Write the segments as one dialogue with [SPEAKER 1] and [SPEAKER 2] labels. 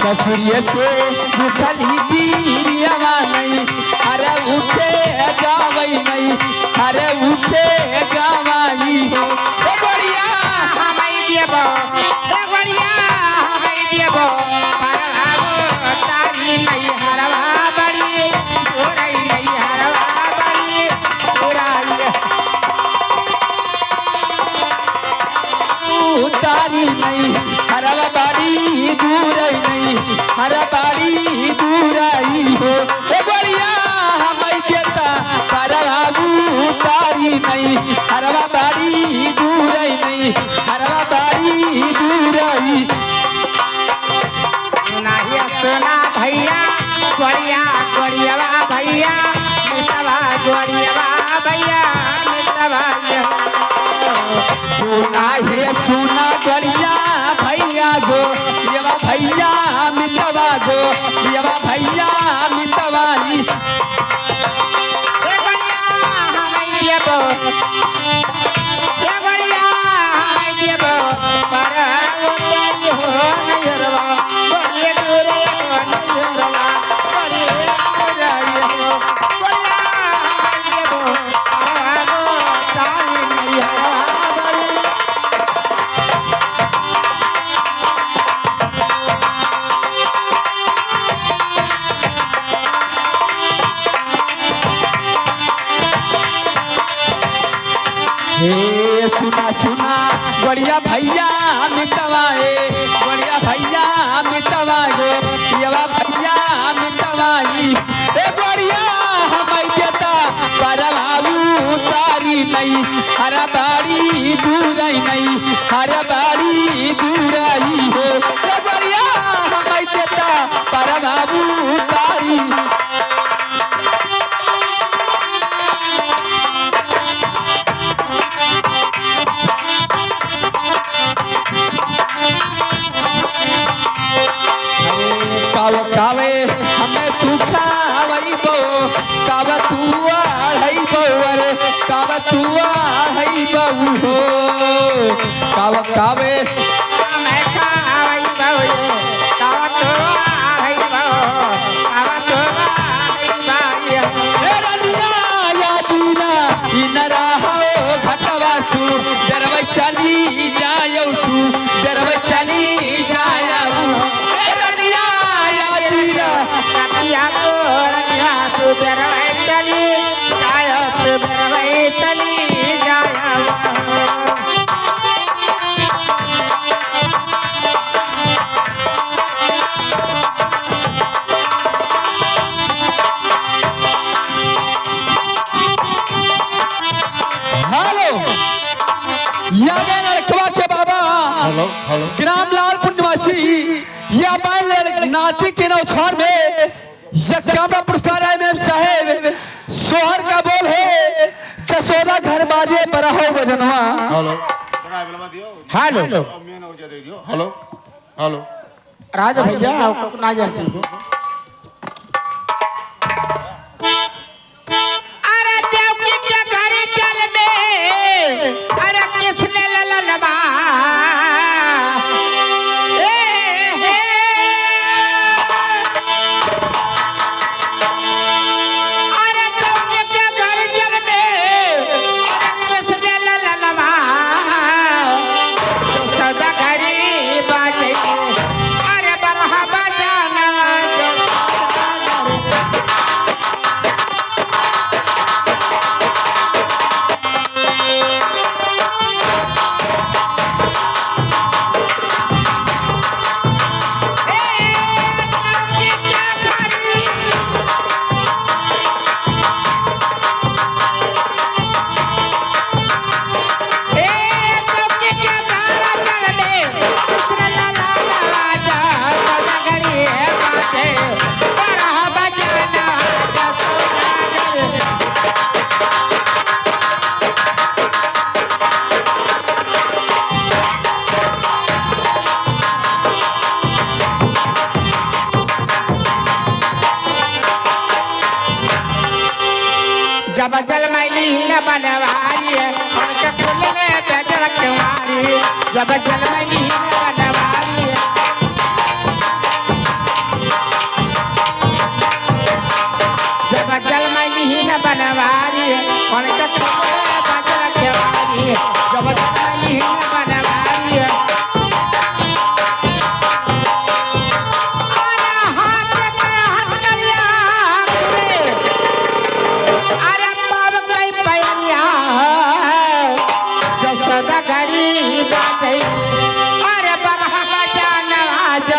[SPEAKER 1] ससुरिया से उठली पीरियवा नहीं अरे उठे जावई नहीं अरे उठे जावाई हो बढ़िया
[SPEAKER 2] हमाई देबो ए बढ़िया हमाई देबो परवा तारी नहीं हरवा बड़ी तोरई नहीं हरवा बड़ी तोराई
[SPEAKER 1] तारी नहीं हरवा बाड़ी दूर नहीं हर बाड़ी दूर आई हो ए बढ़िया हमाई देता परवाबू तारी नहीं हरवा बाड़ी दूर नहीं हरवा बाड़ी दूर आई
[SPEAKER 2] सुना भैया गोड़िया गोड़ियावा भैया मितवा गोड़ियावा भैया मितवा
[SPEAKER 1] सुना है सुना गोड़िया भैया गो येवा भैया मितवा गो येवा भैया मितवाई
[SPEAKER 2] ए गोड़िया हमाई देबो ए गोड़िया हमाई देबो पर वो तेरी हो नयरवा बड़ी दूर हो नयरवा बड़ी दूर हो गोड़िया हमाई देबो पर वो तारी नयरवा बड़ी
[SPEAKER 1] हे सुना सुना बढ़िया भैया मितवाए बढ़िया भैया मितवा गो येवा भैया मितवाई ए बढ़िया हमाई देता परवाबू तारी नहीं हर बाड़ी दूर नहीं हर बाड़ी दूर आई हो ए बढ़िया हमाई देता परवाबू तारी काव कावे हमें तू खावई बो काव तू आढ़ई बो अरे काव तू आढ़ई बहू हो काव कावे
[SPEAKER 2] मैं खावई बावे कावा तो आई बाओ कावा तो आई बाई
[SPEAKER 1] ए रनिया या जीना इनरा हो घटवासु दरवै चली जायौसु दरवै चली जायऊ ए रनिया या जीना
[SPEAKER 2] रतिया को रतिया तू बेरवे चली जाय तू बेरवे चली जाय
[SPEAKER 1] हेलो या मैं लड़कवा के बाबा
[SPEAKER 3] हेलो हेलो
[SPEAKER 1] ग्राम लालपुर निवासी या मैं नाती के नौछार में यकामरा पुरस्कार आए मैम साहेब सोहर का बोल है जसोदा घर बाजे बड़ा हो बजनवा
[SPEAKER 3] हेलो
[SPEAKER 2] हेलो
[SPEAKER 3] हेलो हेलो
[SPEAKER 2] राजा भैया आपको ना जान पीबो अरे देव के घर चल में अरे किसने ललनवा अरे देव के घर चल में अरे किसने ललनवा जो सदा घरी बाजे अरे बरहा बजाना जो सदा घरी जब जल मैली न बनवारी उनके खुले बेजर कुमारी जब जल मैली न बनवारी जब जल मैली न बनवारी कौन के बजर केवारी जब जल मैली न बनवारी अरे हाथ के हाथ करिया अरे पाव कई पैरिया जसोदा गरीब बाजई अरे बरहा बजाना आज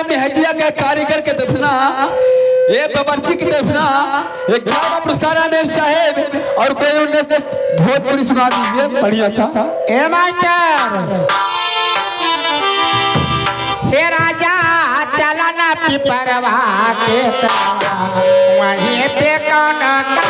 [SPEAKER 1] मेहदिया के कारीगर के दफना ये बबरची की दफना एक ग्यारह पुरस्कार आमिर साहेब और कोई उन्हें भोजपुरी सुना दीजिए बढ़िया सा।
[SPEAKER 2] ए मास्टर हे राजा चलना पिपरवा के तवा वहीं पे कौन का